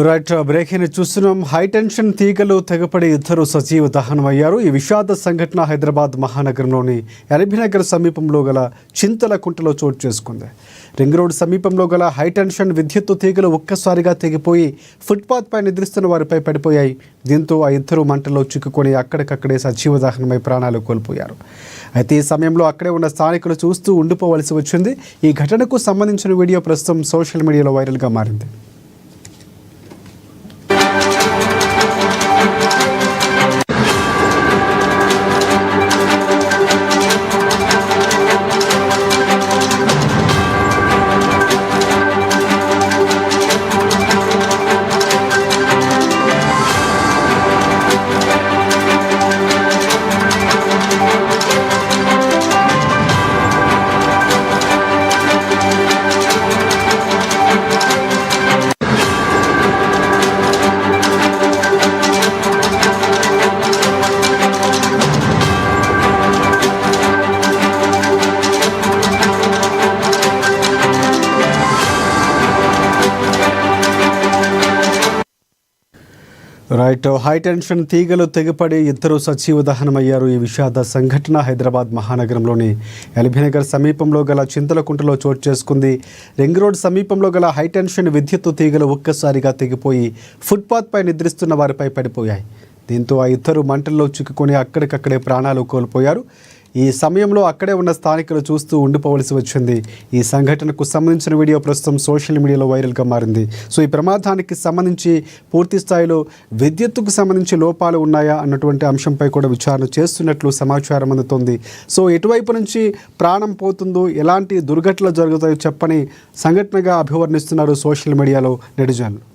Right breaking చూస్తున్నాం. High tension తీగలు తెగపడి ఇద్దరు సజీవ దహనమయ్యారు. ఈ విషాద సంఘటన హైదరాబాద్ మహానగరంలోని ఎల్బీనగర్ సమీపంలో గల చింతలకుంటలో చోటు చేసుకుంది. రింగ్ రోడ్ సమీపంలో గల హైటెన్షన్ విద్యుత్తు తీగలు ఒక్కసారిగా తెగిపోయి ఫుట్పాత్ పై నిద్రిస్తున్న వారిపై పడిపోయాయి. దీంతో ఆ ఇద్దరు మంటల్లో చిక్కుకొని అక్కడికక్కడే సజీవ దహనమై ప్రాణాలు కోల్పోయారు. అయితే ఈ సమయంలో అక్కడే ఉన్న స్థానికులు చూస్తూ ఉండిపోవలసి వచ్చింది. ఈ ఘటనకు సంబంధించిన వీడియో ప్రస్తుతం సోషల్ మీడియాలో వైరల్గా మారింది. రైట్ హైటెన్షన్ తీగలు తెగిపడి ఇద్దరు సజీవ దహనమయ్యారు. ఈ విషాద సంఘటన హైదరాబాద్ మహానగరంలోని ఎల్బీనగర్ సమీపంలో గల చింతలకుంటలో చోటు చేసుకుంది. రింగ్ రోడ్ సమీపంలో గల హైటెన్షన్ విద్యుత్తు తీగలు ఒక్కసారిగా తెగిపోయి ఫుట్పాత్ పై నిద్రిస్తున్న వారిపై పడిపోయాయి. దీంతో ఆ ఇద్దరు మంటల్లో చిక్కుకొని అక్కడికక్కడే ప్రాణాలు కోల్పోయారు. ఈ సమయంలో అక్కడే ఉన్న స్థానికులు చూస్తూ ఉండిపోవలసి వచ్చింది. ఈ సంఘటనకు సంబంధించిన వీడియో ప్రస్తుతం సోషల్ మీడియాలో వైరల్గా మారింది. సో ఈ ప్రమాదానికి సంబంధించి పూర్తి స్థాయిలో విద్యుత్తుకు సంబంధించి లోపాలు ఉన్నాయా అన్నటువంటి అంశంపై కూడా విచారణ చేస్తున్నట్లు సమాచారం అందుతోంది. సో ఎటువైపు నుంచి ప్రాణం పోతుందో, ఎలాంటి దుర్ఘటనలు జరుగుతాయో చెప్పని సంఘటనగా అభివర్ణిస్తున్నారు సోషల్ మీడియాలో నెటిజన్లు.